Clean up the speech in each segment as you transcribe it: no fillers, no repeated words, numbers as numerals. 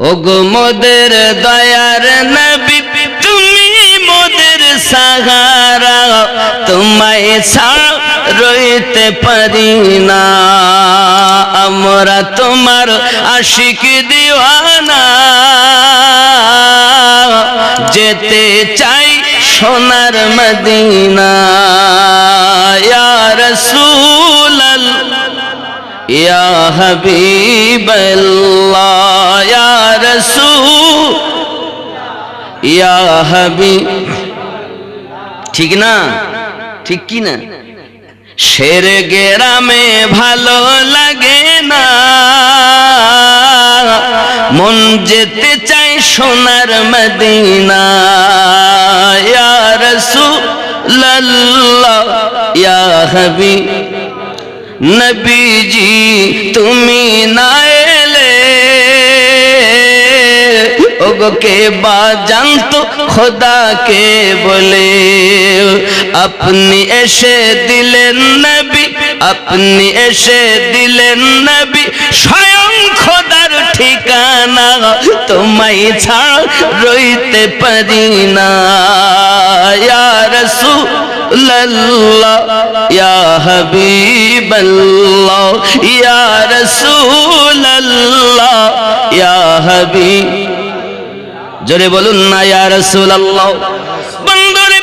ওগো মোদের দয়ার নবী তুমি মোদের সাহারা, তোমায় ছাড়া রইতে পারি না, আমরা তোমার আশিক দিওয়ানা, যেতে চাই সোনার মদিনা। ইয়া রাসূলুল্লাহ ইয়া হাবিবাল্লাহ ইয়া রাসূল ইয়া হাবিব। ঠিক না? ঠিক কি না? শের গেরামে ভালো লাগে না, মন যেতে চাই সোনার মদিনা। ইয়া রাসূলুল্লাহ ইয়া হাবিব নবীজি তুমি না এলে ওগো কে বা জানতো খোদাকে বলে, আপনি এসে দিলেন নবী, আপনি এসে দিলেন নবী স্বয়ং খোদার ঠিকানা, তোমায় ছাড়া রইতে পারি না। ইয়া রাসূলুল্লাহ ইয়া হাবিবাল্লাহ ইয়া রাসূলুল্লাহ ইয়া হাবিব। জোরে বলুন না ইয়া রাসূলুল্লাহ। বন্ধুরে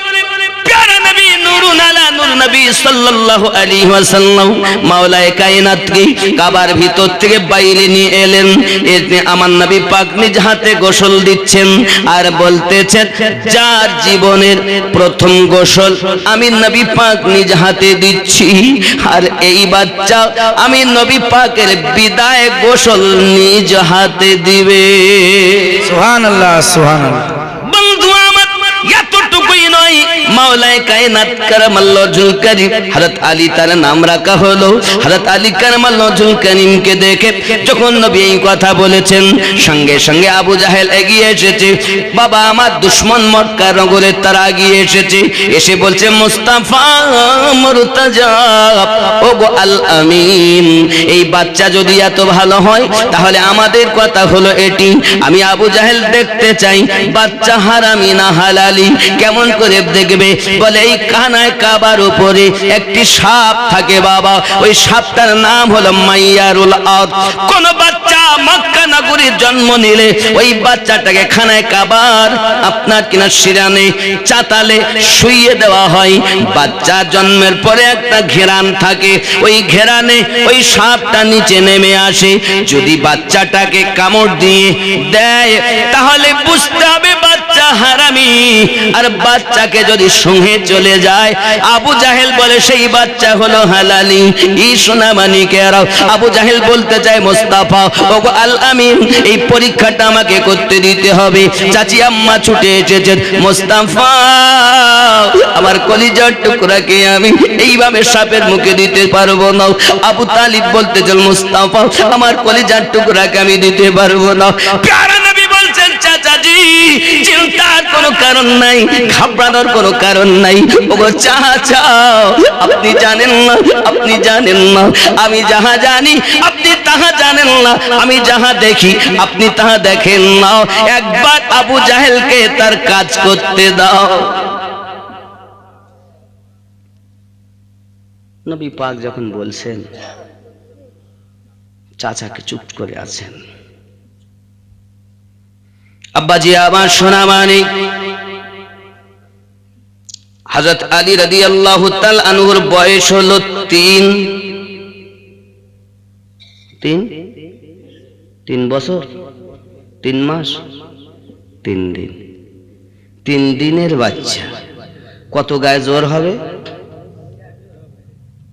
প্যারা নবী নূরুন আলা নূর নবী সাল্লাল্লাহু আলাইহি ওয়াসাল্লাম মাওলায়ে কায়নাতকে কাবার ভিতর থেকে বাইরে নিয়ে এলেন। এতে আমার নবী পাক নিজ হাতে গোসল দিচ্ছেন আর বলতেছেন, যার জীবনের প্রথম গোসল আমি নবী পাক নিজ হাতে দিচ্ছি, আর এই বাচ্চা আমি নবী পাকের বিদায় গোসল নিজ হাতে দিবে। সুবহানাল্লাহ সুবহানাল্লাহ। বন্ধু আমার এতটুকুই নয়, মাওলায়ে কায়নাত কারামাল্লাহু ওয়াজহুল কারীম হযরত আলী তার নাম রাখা হলো। হযরত আলী কারামাল্লাহু ওয়াজহুল কারীমকে দেখে যখন নবী এই কথা বলেছেন, সঙ্গে সঙ্গে আবু জাহেল এগিয়ে এসেছে। বাবা আমার দুশমন মক্কা নগরে তারা এগিয়ে এসেছে, এসে বলছে, মুস্তাফা মুরতাজা ওগো আল আমিন, এই বাচ্চা যদি এত ভালো হয় তাহলে আমাদের কথা হলো এটি, আমি আবু জাহেল দেখতে চাই বাচ্চা হারামি না হালালি। কেমন করে দেখবে? বলে এই কানায় কাবার উপরে একটি সাপ থাকে বাবা, ওই সাপটার নাম হলো মাইয়ারুল আদ। কোন বাচ্চা মক্কা নগরীর জন্ম নিলে ওই বাচ্চাটাকে খানায় কাবার আপনার কিনা শিরানে চাতালে শুইয়ে দেওয়া হয়। বাচ্চা জন্মের পরে একটা ঘেরান থাকে, ওই ঘেরানে ওই সাপটা নিচে নেমে আসে। যদি বাচ্চাটাকে কামড় দিয়ে দেয় তাহলে বুঝতে হবে বাচ্চা হারামি, আর বাচ্চাকে যদি সঙ্গে চলে যায় আবু জাহেল বলে সেই বাচ্চা হলো হালালি। ই সোনা মানিকেরা, আবু জাহেল বলতে চায়, মুস্তাফা ওগো আল আমিন, এই পরীক্ষাটা আমাকে করতে দিতে হবে। চাচি আম্মা ছুটে এসেছেন, মুস্তাফা আমার কলিজার টুকরাকে আমি এইভাবে সাপের মুখে দিতে পারবো না। আবু তালিব বলতে চান, মুস্তাফা আমার কলিজার টুকরাকে আমি দিতে পারবো না। প্যারা নবী বলছেন, চাচাজি চিন্তার কোনো কারণ নাই, ঘাবড়ানোর কোনো কারণ নাই। ওগো চাচা আপনি জানেন না, আপনি জানেন না, আমি যাহা জানি আপনি তাহা জানেন না, আমি যাহা দেখি আপনি তাহা দেখেন না। একবার আবু জাহেলকে তার কাজ করতে দাও। নবী পাক যখন বলছেন, চাচাকে চুপ করে আছেন। আব্বাজি আমার সোনা মানিক, হযরত আলী রাদিয়াল্লাহু তাআলা আনহুর বয়স হলো তিন বছর 3 মাস 3 দিন। 3 দিনের বাচ্চা, কত গায়ে জোর হবে?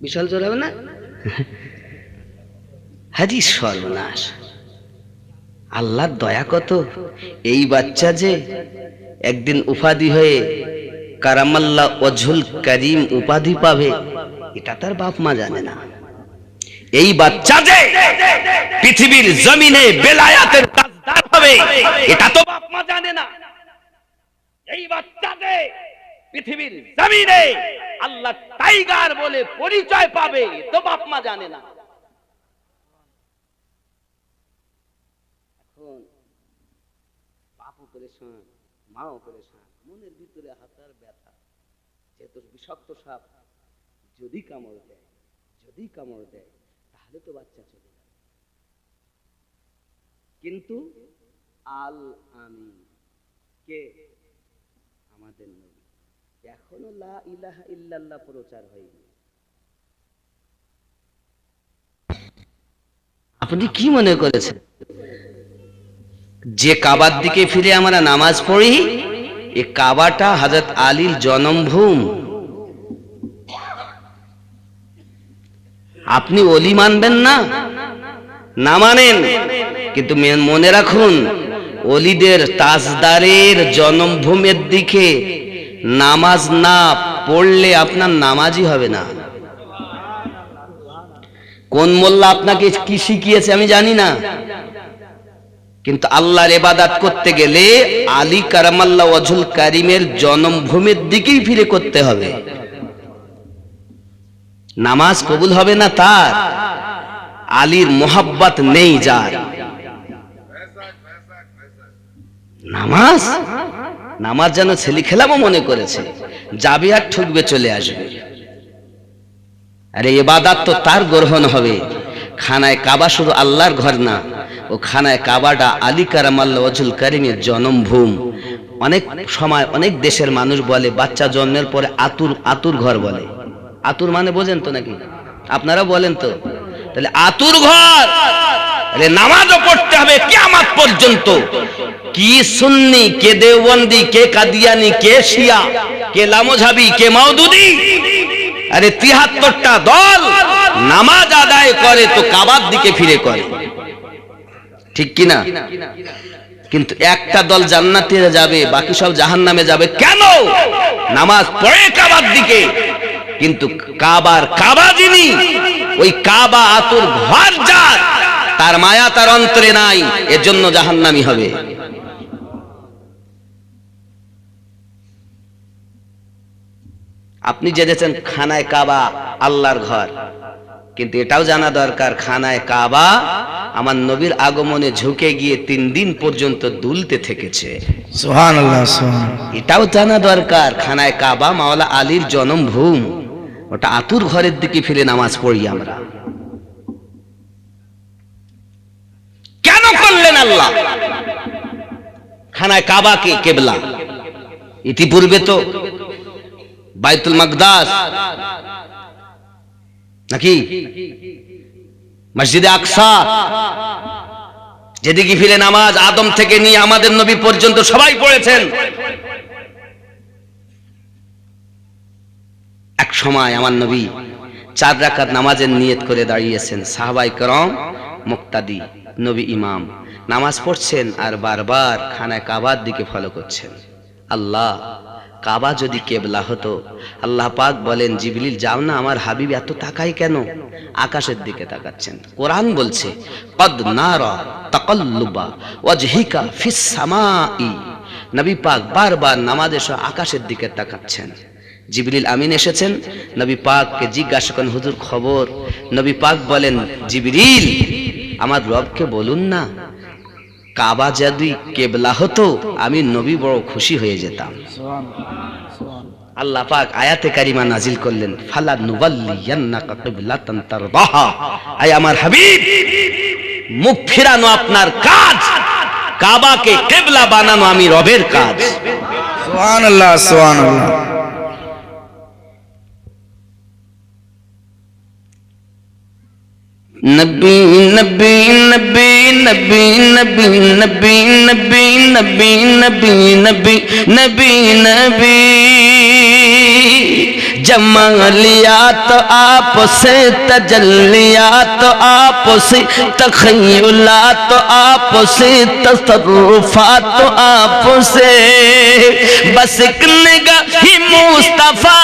বিশাল জোর হবে না? হাদিস সর্বনাশ। আল্লাহর দয়া কত, এই বাচ্চা যে একদিন উপাধি হয়ে কারামাল্লাহ ওয়াজহুল কারীম উপাধি পাবে, এটা তার বাপ মা জানে না। এই বাচ্চা যে পৃথিবীর জমিনে বেলায়াতের তাজদার হবে, এটা তো বাপ মা জানে না। এই বাচ্চা যে পৃথিবীর জমিনে আল্লাহ টাইগার বলে পরিচয় পাবে, তো বাপ মা জানে না। বাপও পরেশান, মাও পরেশান, মনের ভিতরে হাতার ব্যথা, যেহেতু বিষাক্ত সাপ যদি কামড় দেয় তাহলে তো বাচ্চা চলে যাবে। কিন্তু আল আমিন কে? আমাদের নবী। এখনো লা ইলাহা ইল্লাল্লাহ প্রচার হয়নি। আপনি কি মনে করেছেন যে কাবার দিকে ফিরে আমরা নামাজ পড়ি, এ কাবাটা হযরত আলীর জন্মভূমি? আপনি ওলি মানবেন না, না মানেন, কিন্তু মনে রাখুন ওলিদের তাজদারের জন্মভূমির দিকে নামাজ না পড়লে আপনার নামাজই হবে না। কোন মোল্লা আপনাকে কি শিখিয়েছে আমি জানি না, কিন্তু আল্লাহর ইবাদত করতে গেলে আলী কারামাল্লাহু ওয়াজহুল কারীমের জন্মভূমির দিকেই ফিরে করতে হবে। নামাজ কবুল হবে না তার আলীর মোহাব্বত নেই যার। নামাজ যেন ছেলে খেলামও মনে করেছে, যাবে আর ঠুকবে চলে আসবে। আরে ইবাদত তো তার গ্রহণ হবে। খানায় কাবা শুধু আল্লাহর ঘর না, ও খানায় কাবাটা আলী কারামাল্লাহু ওয়াজহুল কারীমের জন্মভূমি। অনেক সময় অনেক দেশের মানুষ বলে বাচ্চা জন্মের পরে আতুর ঘর বলে। আতুর মানে বোঝেন তো নাকি? আপনারা বলেন তো? তাহলে আতুর ঘর, আরে নামাজও পড়তে হবে কিয়ামত পর্যন্ত। কি সুন্নি, কে দেওবন্দি, কে কাদিয়ানি, কে শিয়া, কে লামোঝাবি, কে মাওদুদি, আরে ৭৩টা দল নামাজ আদায় করে তো কাবার দিকে ফিরে করে, ঠিক কিনা? কিন্তু একটা দল জান্নাতে যাবে, বাকি সব জাহান্নামে যাবে। কেন? নামাজ পড়ে কাবার দিকে, কিন্তু কাবা যিনি, ওই কাবা আতুর ঘর যার, তার মায়া তার অন্তরে নাই, এর জন্য জাহান্নামী হবে। আপনি জেনেছেন খানায় কাবা আল্লাহর ঘর, কিন্তু এটাও জানা দরকার খানায় কাবা আমার নবীর আগমনে ঝুঁকে গিয়ে ৩ দিন পর্যন্ত দুলতে থেকেছে। সুবহানাল্লাহ, সুবহানাল্লাহ। এটাও জানা দরকার খানায় কাবা মাওলা আলীর জন্মভূমি, ওটা আতুর ঘরের দিকে ফিরে নামাজ পড়ি আমরা। কেন করলেন আল্লাহ খানায় কাবাকে কেবলা? ইতিপূর্বে তো বাইতুল মাকদাস নাকি মসজিদে আকসা, যেদিকে ফিরে নামাজ আদম থেকে নিয়ে আমাদের নবী পর্যন্ত সবাই পড়েছেন। এক সময় আমার নবী 4 রাকাত নামাজের নিয়ত করে দাঁড়িয়েছেন, সাহাবায়ে কেরাম মুক্তাদি, নবী ইমাম নামাজ পড়ছেন আর বারবার খানায় কাবার দিকে ফলো করছেন। আল্লাহ, কাবা যদি কেবলা হতো, আল্লাহ পাক বলেন জিবরিল যাও না, আমার হাবিব এত তাকাই কেন? আকাশের দিকে তাকাচ্ছেন। কোরআন বলছে কদ নারা তাকাল্লুবা ওয়াজহিকা ফিস সামাই। নবী পাক বারবার নামাজে আকাশের দিকে তাকাচ্ছেন। জিবরিল আমিন এসেছেন, নবী পাককে জিজ্ঞাসা করেন হুজুর খবর? নবী পাক বলেন জিবরিল আমার রবকে বলুন না, কাবা যদি কেবলা হতো আমি নবী বড় খুশি হয়ে যেতাম। আল্লাহ পাক আয়াতে কারিমা নাজিল করলেন ফালা নুওয়াল্লিয়ান্নাকা কিবলাতান তারদাহা। আয় আমার হাবিব, মুখ ফিরানো আপনার কাজ, কাবাকে কিবলা বানানো আমি রবের কাজ। সুবহানাল্লাহ, সুবহানাল্লাহ। নবী নবী নবী নবী নবী নবী নবী নবী নবী নবী নবী নবী जमालियात आपसे तजल्लियात आपसे तखय्युलात आपसे तसर्रुफात आपसे बस एक निगाही मुस्तफा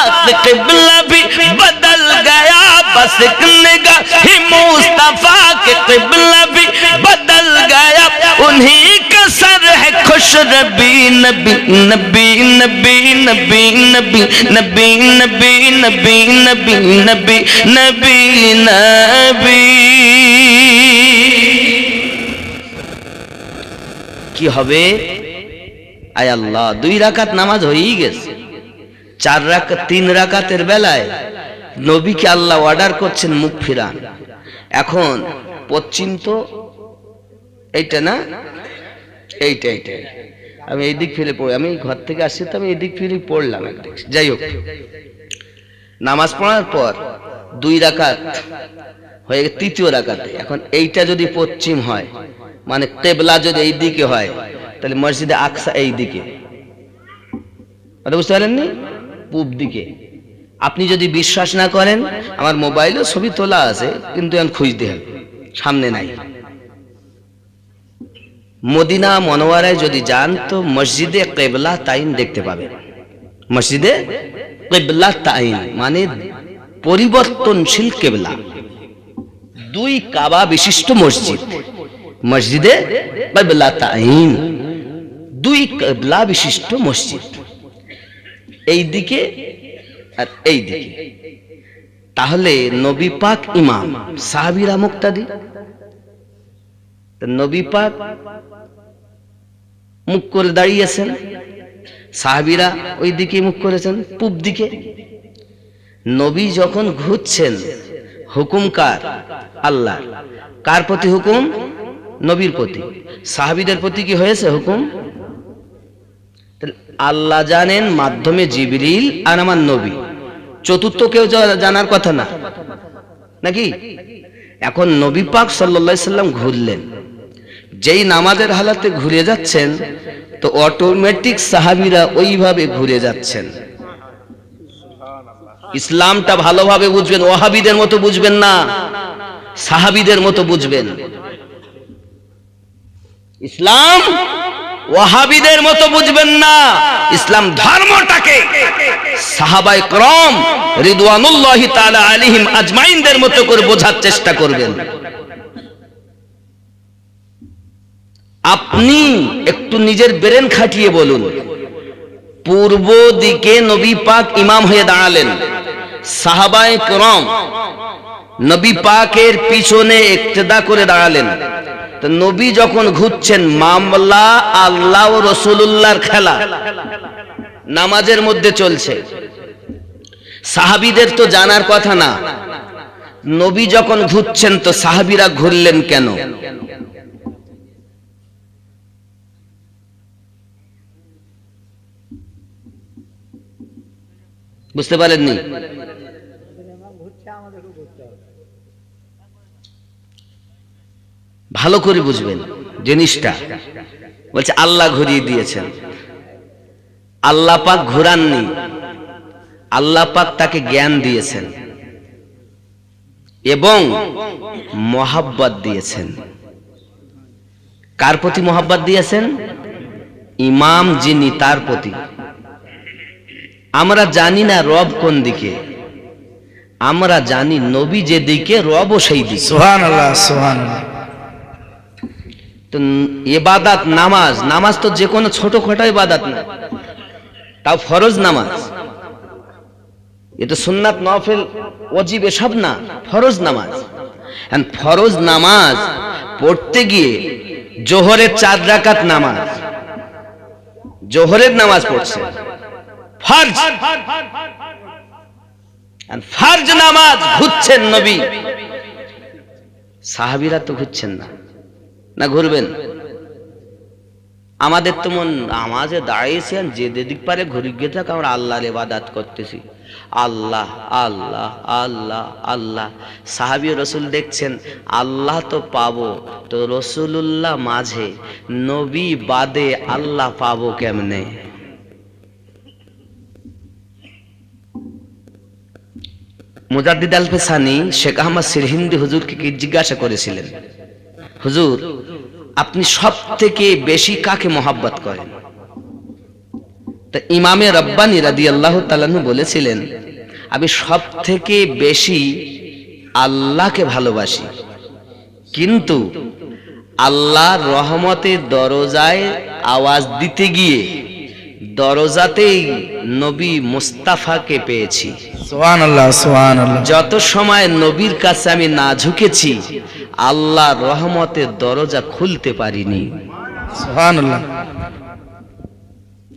क़िबला भी बदल गया बस एक निगाही मुस्तफा के क़िबला भी बदल गया उन्हीं का सर है खुश रबी नबी नबी नबी नबी नबी नबी नबी नबी नबी नबी नबी नबी কি হবে? আয় আল্লাহ, 2 রাকাত নামাজ হয়েই গেছে, 3 রাকাতের বেলায় নবীকে আল্লাহ অর্ডার করছেন মুখ ফিরান। এখন পশ্চিম তো এইটা না, এইটা আমি এই দিক ফিরে পড়ি, আমি ঘর থেকে আসছি তো আমি এই দিক ফিরে পড়লাম একদিক। যাই হোক, নামাজ পড়ার পর 2 রাকাত হয়ে গেছে, 3য় রাকাতে এখন এইটা যদি পশ্চিম হয়, মানে কিবলা যদি এই দিকে হয়, তাহলে মসজিদে আকসা এই দিকে, বুঝতে পারেননি, পূব দিকে। আপনি যদি বিশ্বাস না করেন, আমার মোবাইলেও ছবি তোলা আছে, কিন্তু এখন খুঁজতে হবে, সামনে নাই। মদিনা মনোয়ারায় যদি যান তো মসজিদে কিবলা তাইন দেখতে পাবেন। মসজিদে কিবলা তাইন মানে পরিবর্তনশীল কিবলা, 2 কাবা বিশিষ্ট মসজিদ, মসজিদে কিবলা তাইন, 2 কিবলা বিশিষ্ট মসজিদ, এই দিকে আর এই দিকে। তাহলে নবী পাক ইমাম, সাহাবীরা মুক্তাদি। নবী পাক মুখ করে দাঁড়িয়েছেন, সাহাবীরা ওই দিকে মুখ করেছেন, পূব দিকে। নবী যখন ঘুরছেন, হুকুম কার? আল্লাহ। কার প্রতি হুকুম? নবীর প্রতি। সাহাবীদের প্রতি কি হয়েছে হুকুম? আল্লাহ জানেন মাধ্যমে জিবরিল আর আমার নবী, চতুর্থ কেউ জানার কথা না, নাকি? এখন নবী পাক সাল্লাল্লাহু আলাইহি সাল্লাম ঘুরলেন, যেই নামাজের হালাতে ঘুরে যাচ্ছেন, তো অটোমেটিক সাহাবীরা ওইভাবে ঘুরে যাচ্ছেন। ইসলামটা ভালোভাবে বুঝবেন, ওয়াহাবিদের মতো বুঝবেন না, সাহাবীদের মতো বুঝবেন। ইসলাম ওয়াহাবিদের মতো বুঝবেন না, ইসলাম ধর্মটাকে সাহাবায়ে کرام রিদওয়ানুল্লাহি তাআলা আলাইহিম আজমাইনদের মতো করে বোঝার চেষ্টা করবেন। আপনি একটু নিজের ব্রেন খাটিয়ে বলুন, পূর্ব দিকে নবী পাক ইমাম হয়ে দাঁড়ালেন, সাহাবায়ে کرام নবী পাকের পিছনে ইক্তেদা করে দাঁড়ালেন। তো নবী যখন ঘুরছেন, মামলা আল্লাহ ও রাসূলুল্লাহর খেলা নামাজের মধ্যে চলছে। সাহাবীদের তো জানার কথা না, নবী যখন ঘুরছেন তো সাহাবীরা ঘুরলেন কেন? বুঝতে পারেননি? ভালো করে বুঝবেন জিনিসটা। বলছে আল্লাহ ঘুরিয়ে দিয়েছেন, আল্লাহ পাক ঘুরাননি, আল্লাহ পাক তাকে জ্ঞান দিয়েছেন এবং মহাব্বত দিয়েছেন। কার প্রতি মহাব্বত দিয়েছেন? ইমাম যিনি তার প্রতি। আমরা জানি না রব কোন দিকে, আমরা জানি নবী যে দিকে রবও সেই দিকে। সুবহানাল্লাহ, সুবহানাল্লাহ। তো ইবাদত নামাজ, নামাজ তো যে কোনো ছোটখাটো ইবাদত না, তাও ফরজ নামাজ। এটা সুন্নাত নফল ওয়াজিব এসব না, ফরজ নামাজ। ফরজ নামাজ পড়তে গিয়ে জোহরের 4 রাকাত নামাজ, জোহরের নামাজ পড়ছে, ফরজ, ফরজ নামাজ ঘুরছেন নবী, সাহাবীরা তো ঘুরছেন না, না ঘুরবেন? আমাদের তো মন নামাজে দাঁড়িয়েছেন, যে দিক পারে ঘুরে গিয়ে থাক, আমরা আল্লাহর ইবাদত করতেছি, আল্লাহ আল্লাহ আল্লাহ আল্লাহ। সাহাবী রাসূল দেখছেন আল্লাহ তো পাবো, তো রাসূলুল্লাহ মাঝে, নবী বাদে আল্লাহ পাবো কেমনে? মুজাদ্দিদ আল ফেসানি শেখ আহমদ সিরহিন্দি হুজুরকে কি জিজ্ঞাসা করেছিলেন, হুজুর আপনি সব থেকে বেশি কাকে মহাব্বত করেন? তা ইমামে রব্বানি রাদিয়াল্লাহু তাআলা আনহু বলেছিলেন, আমি সব থেকে বেশি আল্লাহকে ভালোবাসি, কিন্তু আল্লাহর রহমতের দরজায় আওয়াজ দিতে গিয়ে দরজাতেই নবী মুস্তাফাকে পেয়েছি। সুবহানাল্লাহ, সুবহানাল্লাহ। যত সময় নবীর কাছে আমি না ঝুঁকেছি, আল্লাহর রহমতের দরজা খুলতে পারিনি। সুবহানাল্লাহ।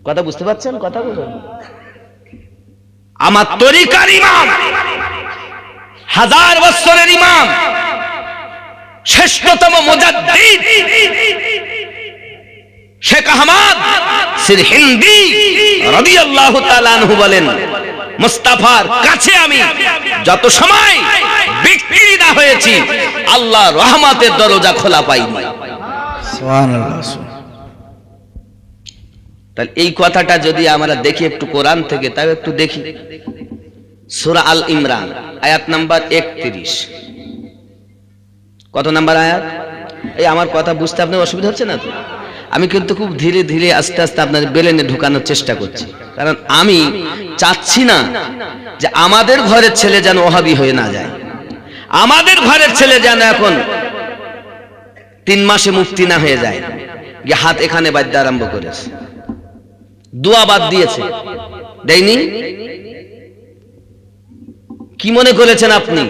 কথা বুঝতে পারছেন? কথা বলুন। আমার তরিকার ইমাম, 1000 বছরের ইমাম, শ্রেষ্ঠতম মুজাদ্দিদ শেখ আহমদ সিরহিন্দি রাদিয়াল্লাহু তাআলা আনহু বলেন, মুস্তাফার কাছে আমি যত সময় বিক্রি না হয়েছি আল্লাহ রহমতের দরজা খোলা পাইনি। সুবহানাল্লাহ। তাহলে এই কথাটা যদি আমরা দেখি একটু কোরআন থেকে, তাও একটু দেখি সূরা আল ইমরান আয়াত নাম্বার 31। কত নাম্বার আয়াত? এই আমার কথা বুঝতে আপনার অসুবিধা হচ্ছে না তো? আমি কিন্তু খুব ধীরে ধীরে আস্তে আস্তে আপনার ব্রেনে ঢোকানোর চেষ্টা করছি, কারণ আমি চাচ্ছি না যে আমাদের ঘরের ছেলে যেন ওহাবি হয়ে না যায়, আমাদের ঘরের ছেলে যেন এখন 3 মাসে মুফতি না হয়ে যায়, যে হাত এখানে বাঁধতে আরম্ভ করেছে, দোয়া বাদ দিয়েছে, দেয়নি। কি মনে করেছেন আপনি?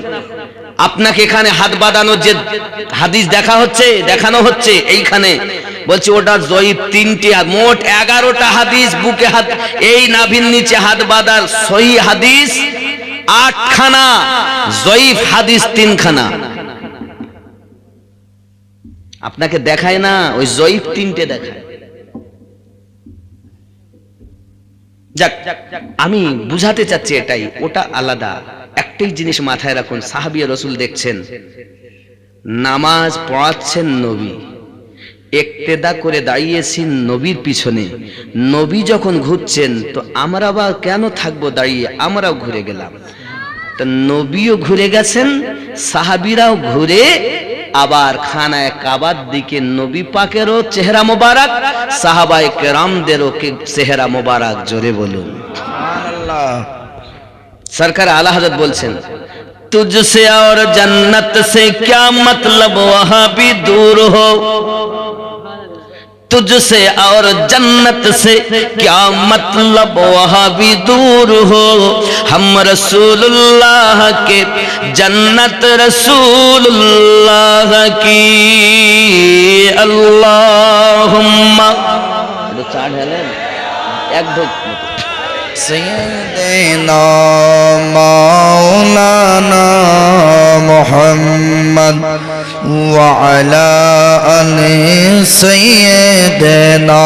আপনাকে এখানে হাত বাঁধানোর যে হাদিস দেখানো হচ্ছে এইখানে বলছে ওটা জয়ীফ 3টি, মোট 11টা হাদিস বুকে হাত, এই নাভির নিচে হাত বাঁধার সহিহ হাদিস 8খানা, জয়ীফ হাদিস 3খানা। আপনাকে দেখায় না, ওই জয়ীফ 3টে দেখায়। যাক, আমি বুঝাতে চাচ্ছি এটাই, ওটা আলাদা। একটাই জিনিস মাথায় রাখুন, সাহাবী রাসূল দেখছেন নামাজ পড়াচ্ছেন নবী, ইক্তেদা করে দাঁড়িয়েছেন নবীর পিছনে, নবী যখন ঘুরছেন তো আমরা বা কেন থাকবো দাঁড়িয়ে, আমরাও ঘুরে গেলাম। তো নবীও ঘুরে গেছেন, সাহাবীরাও ঘুরে আবার খানায়ে কাবার দিকে নবী পাকেরও চেহারা মোবারক, সাহাবায়ে কেরামদেরও চেহারা মোবারক, জোরে বলুন সুবহানাল্লাহ। সরকার আলা হযরত বলছেন, तुझसे और जन्नत से क्या मतलब वहां भी दूर हो, तुझसे और जन्नत से क्या मतलब वहां भी दूर हो, हम रसूलुल्लाह के जन्नत रसूलुल्लाह की, अल्लाहुम्मा चार ढालें एक ढोक सय्यदना मौलाना मुहम्मद व अला आलि सय्यदना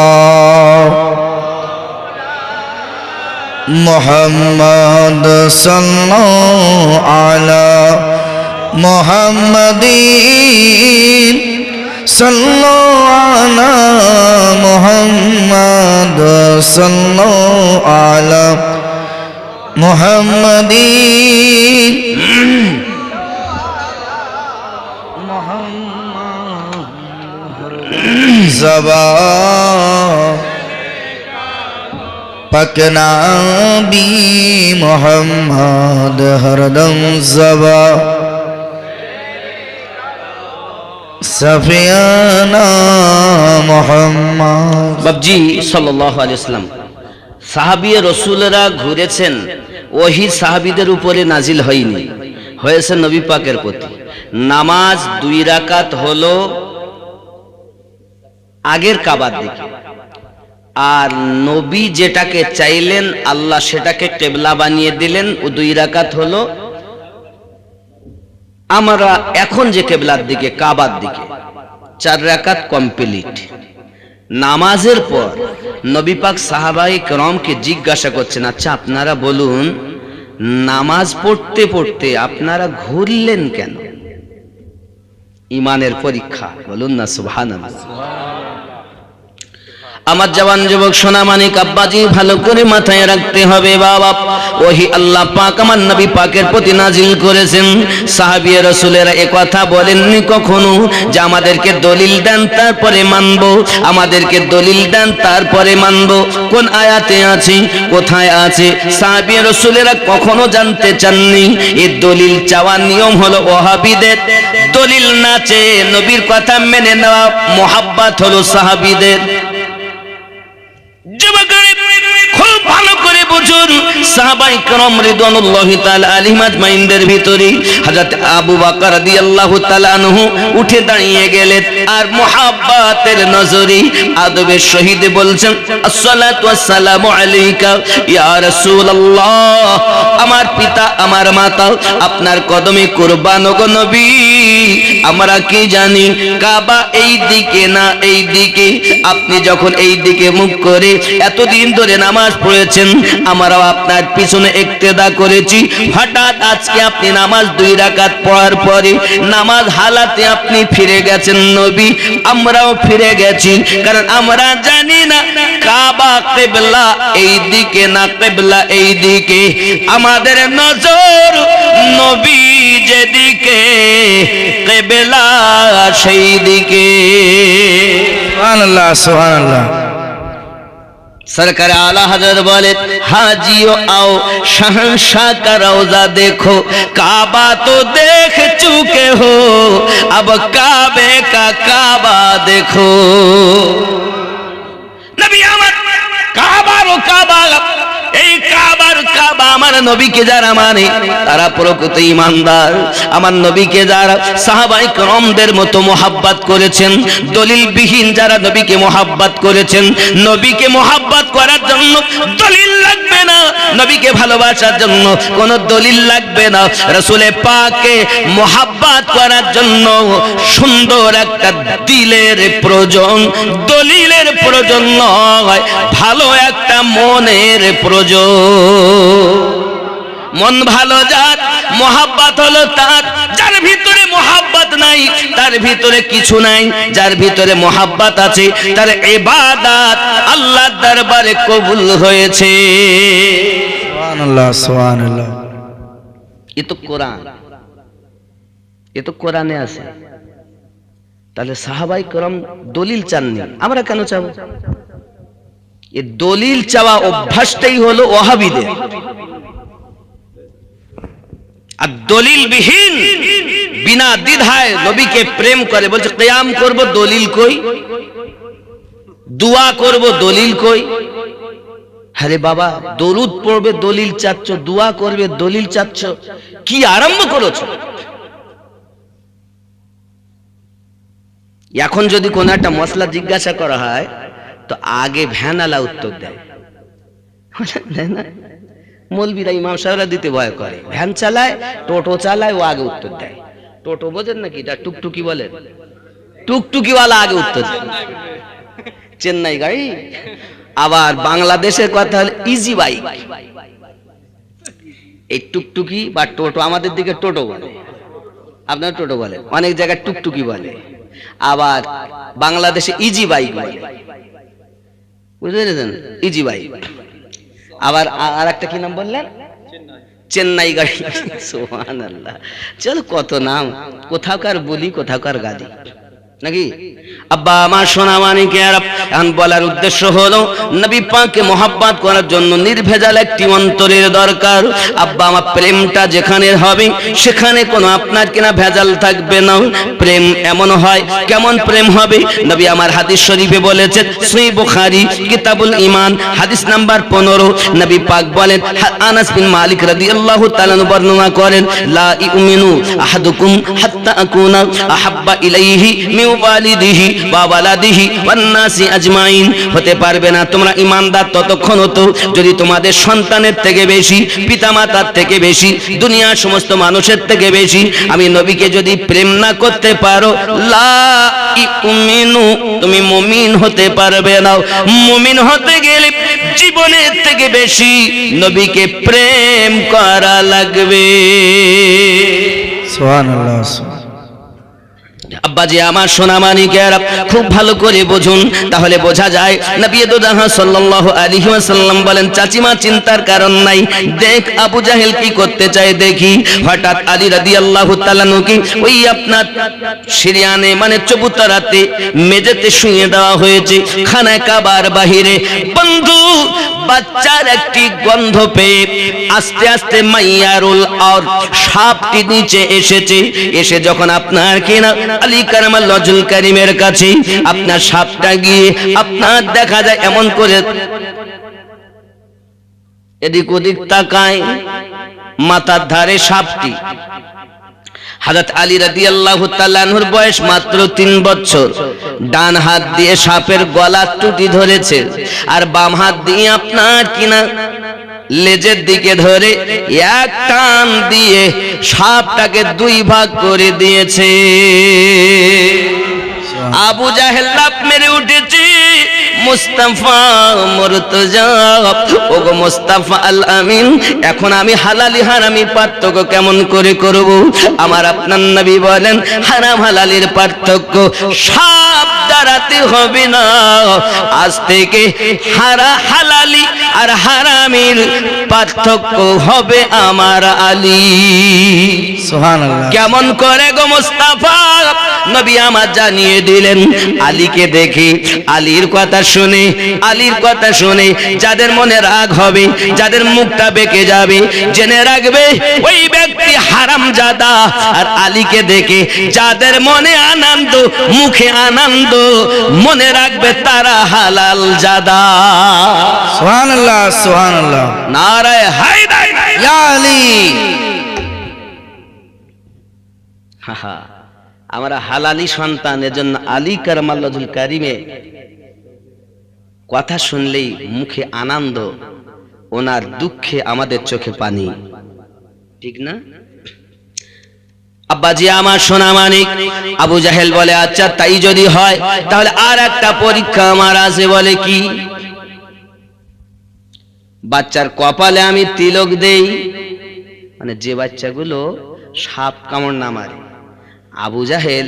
मुहम्मद सल्लल्लाहु अला मुहम्मदीन सल्लल्लाहु अला मुहम्मद सल्लल्लाहु अला मुहम्मदीन ज़बा पकना भी मुहम्मद हरदम ज़बा सफियाना मुहम्मद। বাবজি সাল্লাল্লাহু আলাইহি ওয়াসাল্লাম, সাহাবী রাসূলরা ঘুরেছেন, ওহী সাহাবীদের উপরে নাজিল হয়নি, হয়েছে নবী পাকের প্রতি। নামাজ 2 রাকাত হলো আগের কাবার দিকে, আর নবী যেটাকে চাইলেন আল্লাহ সেটাকে কিবলা বানিয়ে দিলেন, ও 2 রাকাত হলো আমরা এখন যে কিবলার দিকে, কাবার দিকে। 4 রাকাত কমপ্লিট। নামাজের পর নবী পাক সাহাবায়ে কেরামকে জিজ্ঞাসা করছেন, আচ্ছা আপনারা বলুন, নামাজ পড়তে পড়তে আপনারা ঘুরলেন কেন? ঈমানের পরীক্ষা, বলুন না সুবহানাল্লাহ। আমার জওয়ান যুবক সোনা মানিক আব্বাজি, ভালো করে মাথায় রাখতে হবে বাবা, ওহি আল্লাহ পাক আমার নবী পাকের প্রতি নাজিল করেছেন। সাহাবী রাসূলেরা একথা বলেননি কখনো যে আমাদেরকে দলিল দেন তারপরে মানব, আমাদেরকে দলিল দেন তারপরে মানব। কোন আয়াতে আছে, কোথায় আছে? সাহাবী রাসূলেরা কখনো জানতে চাননি। এই দলিল চাওয়ার নিয়ম হলো ওহাবীদের, দলিল না চেয়ে নবীর কথা মেনে নেওয়া মুহাব্বত হলো সাহাবীদের। খুব ভালো করে বুঝুন, সাহাবায়ে কেরাম রিদওয়ানুল্লাহি তাআলা আলাইহিম আজমাইনদের ভিতরে হযরত আবু বকর রাদিয়াল্লাহু তাআলা আনহু উঠে দাঁড়িয়ে গেলেন আর মুহাব্বতের নজরে আদবের সহিত বলছেন, আসসালাতু ওয়াসসালামু আলাইকা ইয়া রাসূলুল্লাহ, আমার পিতা আমার মাতা আপনার কদমে কুরবান গো নবী। আমরা কি জানি কাবা এই দিকে না এই দিকে, আপনি যখন এই দিকে মুখ করে এতদিন ধরে নামাজ পড়েছেন, আমরাও আপনার পিছনে ইক্তেদা করেছি। হঠাৎ আজকে আপনি নামাজ 2 রাকাত পড়ার পরে নামাজ হালাতে আপনি ফিরে গেছেন নবী, আমরাও ফিরে গেছি, কারণ আমরা জানি না কাবা কিবলা এই দিকে না কিবলা এই দিকে। আমাদের নজর নবী যেদিকে কিবলা সেই দিকে। সুবহানাল্লাহ সুবহানাল্লাহ। सरकार आला हजरत बोले, हाजियो आओ शहंशाह का रोजा देखो, काबा तो देख चुके हो, अब काबे का काबा देखो। नबी अमर काबा रो काबा, এই কাবার কাবা আমার নবীকে যারা মানে তারা প্রকৃত ঈমানদার। আমার নবীকে যারা সাহাবায়ে কেরামদের মতো মোহাব্বত করেছেন, দলিল বিহীন যারা নবীকে মোহাব্বত করেছেন, নবীকে মোহাব্বত করার জন্য দলিল লাগবে না, নবীকে ভালোবাসার জন্য কোনো দলিল লাগবে না। রাসূলে পাককে মোহাব্বত করার জন্য সুন্দর একটা দিলের প্রয়োজন, দলিলের প্রয়োজন নয়, ভালো একটা মনের প্রয়োজন। মন ভালো যার, মোহাব্বত হলো তার। যার ভিতরে মোহাব্বত নাই তার ভিতরে কিছু নাই, যার ভিতরে মোহাব্বত আছে তার ইবাদত আল্লাহর দরবারে কবুল হয়েছে। সুবহানাল্লাহ সুবহানাল্লাহ। এ তো কোরআন, এ তো কোরআনে আছে। তাহলে সাহাবায়ে কেরাম দলিল চাননি, আমরা কেন চাবো? এই দলিল চাওয়া অভ্যাসটাই হলো ওয়াহাবিদের। আর দলিল বিহীন বিনা দ্বিধায় নবীকে প্রেম করে, বলছে কিয়াম করব দলিল কই, দোয়া করব দলিল কই। আরে বাবা, দরুদ পড়বে দলিল চাচ্ছ, দোয়া করবে দলিল চাচ্ছ, কি আরম্ভ করেছো? এখন যদি কোন একটা মশলা জিজ্ঞাসা করা হয় তো আগে ভ্যানালা উত্তর দেয় না, মৌলবীরা ইমাম সাহেবরা দিতে ভয় করে, ভ্যান চালায় টোটো চালায় ও আগে উত্তর দেয়। টোটো বোঝেন নাকি? এটা টুকটুকি বলে, টুকটুকিওয়ালা আগে উত্তর দেয়, চেন্নাই গাড়ি। আবার বাংলাদেশের কথা হলে ইজি বাইক, এই টুকটুকি বা টোটো, আমাদের দিকে টোটো বলে, আপনার টোটো বলে, অনেক জায়গায় টুকটুকি বলে, আবার বাংলাদেশে ইজি বাইক বলে, বুঝতে পেরেছেন? Easy bike. আবার আর একটা কি নাম বললেন? চেন্নাই গাড়ি। সুবহানাল্লাহ। চল কত নাম, কোথাকার বলি কোথাকার গাদি নাকি। আব্বা আমার সোনা মানিকের, এখন বলার উদ্দেশ্য হলো নবী পাককে মোহাব্বত করার জন্য নির্ভেজাল একটি অন্তরের দরকার। আব্বা আমার প্রেমটা যেখানে হবে সেখানে কোনো আপনার কিনা ভেজাল থাকবে না। প্রেম এমন হয়, কেমন প্রেম হবে? নবী আমার হাদিস শরীফে বলেছেন, সহিহ বুখারী কিতাবুল ঈমান হাদিস নাম্বার 15, নবী পাক বলেন, আনাস বিন মালিক রাদিয়াল্লাহু তাআলা বর্ণনা করেন, লা ইউমিনু আহাদুকুম হাত্তা আকুনা আহাব্বা ইলাইহি মিন ওয়ালিদিহি ওয়া ওয়ালাদিহি ওয়ান নাসি আজমাইন। হতে পারবে না তোমরা ঈমানদার ততক্ষণ হতো যদি তোমাদের সন্তানের থেকে বেশি, পিতামাতার থেকে বেশি, দুনিয়ার সমস্ত মানুষের থেকে বেশি আমি নবীকে যদি প্রেম না করতে পারো, লা ইউমিনু, তুমি মুমিন হতে পারবে না। মুমিন হতে গেলে জীবনের থেকে বেশি নবীকে প্রেম করা লাগবে। সুবহানাল্লাহ। আব্বাজি আমার সোনা মানিকেরা, খুব ভালো করে বুঝুন, তাহলে বোঝা যায় নবী দোজাহান সাল্লাল্লাহু আলাইহি ওয়াসাল্লাম বলেন, চাচিমা চিন্তার কারণ নাই, দেখ আবু জাহেল কি করতে চায় দেখি। হঠাৎ আলী রাদিয়াল্লাহু তাআলা নুকি ওই আপনার সিরিয়ানে মানে চবুতরাতে মেঝেতে শুইয়ে দেওয়া হয়েছে খানায় কাবার বাহিরে। বন্ধু, বাচ্চার একটি গন্ধ পেয়ে আস্তে আস্তে মাইয়ারুল আর সাপটি নিচে এসেছে। এসে যখন আপনার কিনা আলী কারামাল্লাহু ওয়াজহুল কারীমের কাছে আপনার সাপটা গিয়ে আপনার দেখা যায় এমন করে এদিক ওদিক তাকায়, মাথার ধারে সাপটি। হযরত আলী রাদিয়াল্লাহু তাআলা আনহুর বয়স মাত্র 3 বছর। ডান হাত দিয়ে সাপের গলার টুটি ধরেছে, আর বাম হাত দিয়ে আপনার কিনা লেজের দিকে ধরে এক টান দিয়ে সাপটাকে 2 ভাগ করে দিয়েছে। আবু জাহেল লাফ মেরে উঠেছে, মুস্তাফা মুর্তজা, ওগো মুস্তাফা আল আমিন, এখন আমি হালালি হারামির পার্থক্য কেমন করে করব? আমার আপনার নবী বলেন, হারাম হালালির পার্থক্য সাপ দাঁড়াতে হবে না, আজ থেকে হালালি আর হারামির পার্থক্য হবে আমার আলী। সুবহানাল্লাহ। কেমন করে গো মুস্তাফা? নবী আমার জানিয়ে দিলেন। আলীকে দেখে, আলীর কথা শুনে, আলীর কথা শুনে যাদের মনে রাগ হবে, যাদের মুখটা বেঁকে যাবে, জেনে রাখবে ওই ব্যক্তি হারামজাদা। আর আলীকে দেখে যাদের মনে আনন্দ, মুখে আনন্দ, মনে রাখবে তারা হালাল জাদা। সুবহানাল্লাহ, সুবহানাল্লাহ। নারায়ে হায়দার, ইয়া আলী। হাহা, আমরা হালালি সন্তান, এজন্য আলী কারামাল্লাহুল কারিমে কথা শুনলেই মুখে আনন্দ, ওনার দুঃখে আমাদের চোখে পানি, ঠিক না? আব্বাজি আমার সোনা মানিক, আবু জাহেল বলে, আচ্ছা তাই যদি হয় তাহলে আর একটা পরীক্ষা আমার আছে। বলে কি? বাচ্চার কপালে আমি তিলক দেই, মানে যে বাচ্চাগুলো সাপ কামড় না মারে। আবু জাহেল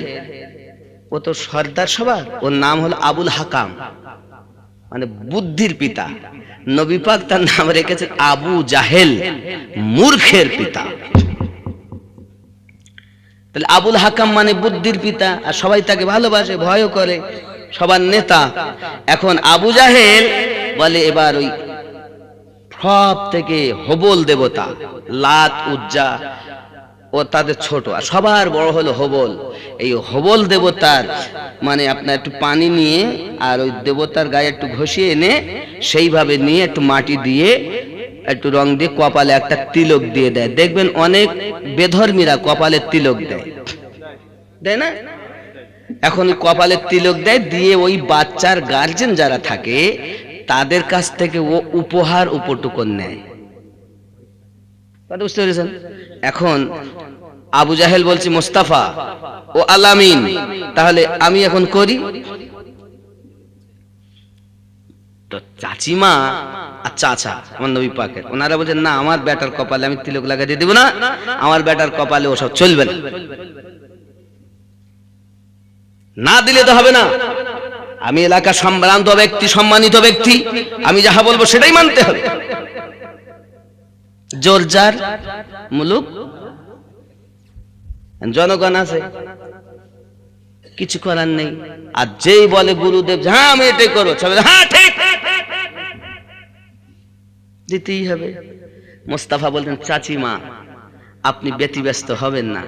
ও তো সর্দার সবার, ওর নাম হলো আবুল হাকাম, মানে বুদ্ধির পিতা। নবী পাক তার নাম রেখেছেন আবু জাহেল, মূর্খের পিতা। তাহলে আবুল হাকাম মানে বুদ্ধির পিতা, আর সবাই তাকে ভালোবাসে, ভয়ও করে, সবার নেতা। এখন আবু জাহেল বলে, এবার ওই সব থেকে হবল দেবতা লাত, উজ্জা, ও তাদের ছোট, আর সবার বড় হলো হবল। এই হবল দেবতার মানে আপনার একটু পানি নিয়ে আর ওই দেবতার গায়ে একটু ঘষিয়ে এনে সেইভাবে নিয়ে একটু মাটি দিয়ে একটু রং দিয়ে কপালে একটা তিলক দিয়ে দেয়। দেখবেন অনেক বেধর্মীরা কপালে তিলক দেয়, দেয় না? এখন ওই কপালে তিলক দেয়, দিয়ে ওই বাচ্চার গার্জেন যারা থাকে তাদের কাছ থেকে ও উপহার উপটুকন নেয়। বুঝতে পেরেছেন? এখন আবু জাহেল বলছে, মুস্তাফা ও আলামিন, তাহলে আমি এখন করি। তো চাচিমা আর চাচা আমার নবী পাকের, ওনারা বলছেন, না আমার বেটার কপালে আমি তিলক লাগাতে দেব না, আমার বেটার কপালে ওসব চলবে না, না দিলে তো হবে না। আমি এলাকা সম্ভ্রান্ত ব্যক্তি, সম্মানিত ব্যক্তি, আমি যাহা বলবো সেটাই মানতে হবে। জোরজার মুলুক, জনগণ আছে, কিছু করার নেই। আর যেই বলে গুরুদেব, হ্যাঁ আমি এটাই করবো, হ্যাঁ ঠিক, দিতেই হবে। মোস্তাফা বলতেন, চাচিমা আপনি ব্যতিব্যস্ত হবেন না।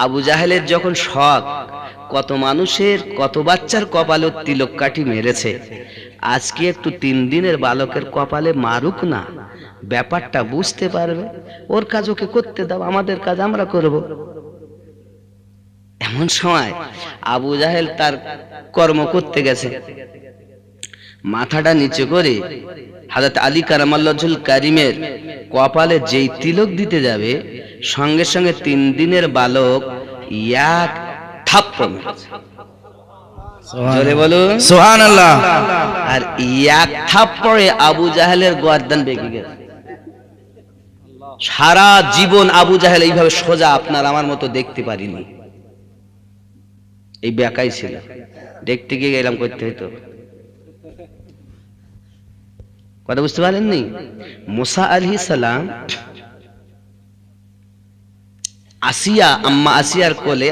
আবু জাহেলের যখন শখ, কত মানুষের, কত বাচ্চার কপালে তিলক কাঠি মেরেছে, আজকে একটু 3 দিনের বালকের কপালে মারুক না, ব্যাপারটা বুঝতে পারবে। ওর কাজ ওকে করতে দাও, আমাদের কাজ আমরা করব। এমন সময় আবু জাহেল তার কর্ম করতে গেছে, মাথাটা নিচে করে হযরত আলী কারামাল্লাহুল কারিমের কপালে যেই তিলক দিতে যাবে, সঙ্গে সঙ্গে 3 দিনের বালক এক থাপ্পড় মেরেছে। জোরে বলুন সুবহানাল্লাহ। আর এক থাপ্পড়ে আবু জাহেলের গর্দান বেঁকে গেছে। সারা জীবন আবু জাহেল এইভাবে সোজা আপনার আমার মতো দেখতে পারিনি, এই বেকাই ছিল। দেখতে গিয়ে গেলাম করতে হইতো, কথা বুঝতে পারেননি? মুসা আলাইহিস সালাম আসিয়া, আম্মা আসিয়ার কোলে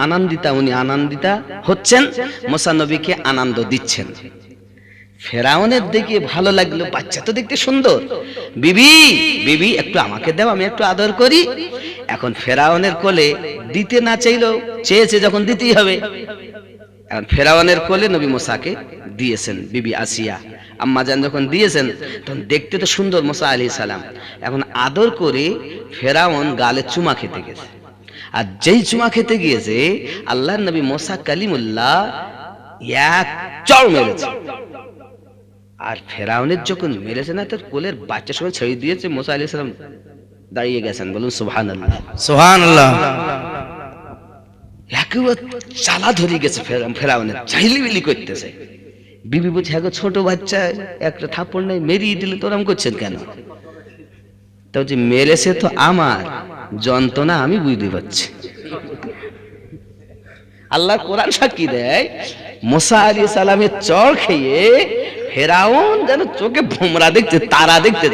আনন্দিতা, উনি আনন্দিতা হচ্ছেন, মুসা নবীকে আনন্দ দিচ্ছেন। ফেরাউনের দেখে ভালো লাগলো, বাচ্চা তো দেখতে সুন্দর, বিবি বিবি একটু আমাকে দাও, আমি একটু আদর করি। এখন ফেরাউনের কোলে দিতে না চাইলেও চেয়েছে যখন দিতেই হবে। এখন ফেরাউনের কোলে নবী মুসাকে দিয়েছেন বিবি আসিয়া আম্মাজান যখন দিয়েছেন তখন দেখতে তো সুন্দর মুসা আলাইহিস সালাম। এখন আদর করে ফেরাউন গালে চুমা খেতে গেছে, আর যেই চুমা খেতে গিয়েছে আল্লাহর নবী মুসা কালিমুল্লাহ এক চড় মেরেছে। আর ফেরাউনের যখন মেরেছে না, তার কোলের বাচ্চা সবাই ছেড়ে দিয়েছে, মুসা আলাইহিস সালাম দাঁড়িয়ে গেছেন, বলুন সুবহানাল্লাহ। সুবহানাল্লাহ। একেবারে চালা ধরে গেছে ফেরাউনের, চাইলিবিলি করতেছে। বিবি বলছে, হ্যাঁ গো, ছোট বাচ্চা, একটা থাপ্পড় নাই, মেরিয়ে দিলে তো ওরম করছেন কেন? তো যে মেরেছে তো আমার, যন্ত্রণা আমি বুঝতে পারছি। আল্লাহ কোরআন সাক্ষী দেয়, মুসা আলাইহিস সালামের চড় খেয়ে ফেরাউন যেন চোখে ভোমরা দেখতে, তারা দেখতে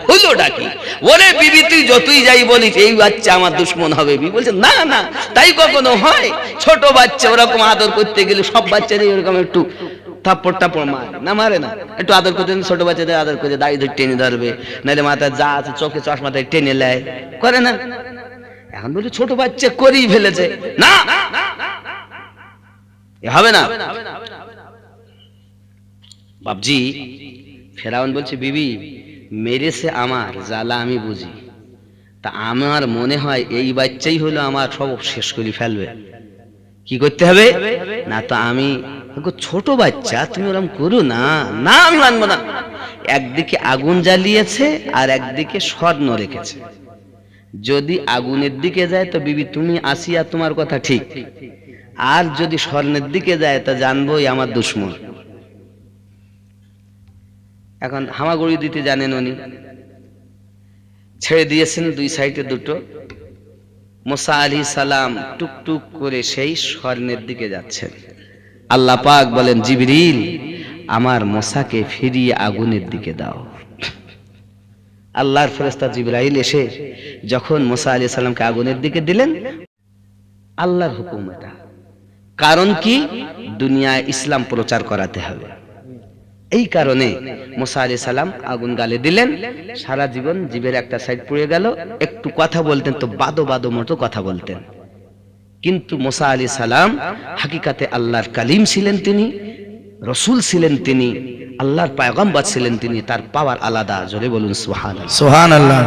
হলোটা কি? ওরে বিবি, তুই যতই যাই বলিস এই বাচ্চা আমার দুশ্মন হবে। বিবি বলছে, না না, তাই কখনো হয়? ছোট বাচ্চা ওরকম আদর করতে গেলে সব বাচ্চাদের ওরকম একটু থাপ্পড় টাপ্পড় মারে না, মারে না? একটু আদর করতে, ছোট বাচ্চাদের আদর করে দাড়ি ধরে টেনে ধরবে, নাহলে মাথায় যা আছে চোখে চশমাতে টেনে নেয়, করে না? এখন বলি ছোট বাচ্চা করেই ফেলেছে, না হবে না বাপজি। ফেরাউন বলছে, বিবি মেরেছে আমার, জ্বালা আমি বুঝি, তা আমার মনে হয় এই বাচ্চাই হলো আমার সব শেষ করে ফেলবে। কি করতে হবে? না তো আমি, ছোট বাচ্চা তুমি ওরকম করো না, না আমি মানবো না। একদিকে আগুন জ্বালিয়েছে আর একদিকে স্বর্ণ রেখেছে, যদি আগুনের দিকে যায় তো বিবি তুমি আসিয়া তোমার কথা ঠিক, আর যদি স্বর্ণের দিকে যায় তা জানবোই আমার দুশ্মন। এখন হামাগুড়ি দিতে জানেন উনি, ছেড়ে দিয়েছেন দুই সাইডে দুটো। মুসা আলাইহিস সালাম টুকটুক করে সেই স্বর্ণের দিকে যাচ্ছেন। আল্লাহ পাক বলেন, জিবরিল আমার মুসাকে ফিরিয়ে আগুনের দিকে দাও। আল্লাহর ফেরেশতা জিবরাইল এসে যখন মুসা আলাইহিস সালামকে আগুনের দিকে দিলেন, আল্লাহর হুকুম এটা। কারণ কি? দুনিয়ায় ইসলাম প্রচার করাতে হবে, এই কারণে মুসা আলাইহিস সালাম আগুন গালে দিলেন। সারা জীবন জিভের একটা সাইড পুড়ে গেল, একটু কথা বলতেন তো বাদো বাদো মতো কথা বলতেন, কিন্তু মুসা আলাইহিস সালাম হাকিকাতে আল্লাহর কালিম ছিলেন, তিনি রসুল ছিলেন, তিনি আল্লাহর পয়গম্বর ছিলেন, তিনি তার পাওয়ার আলাদা। জোরে বলুন সুবহানাল্লাহ। সুবহানাল্লাহ।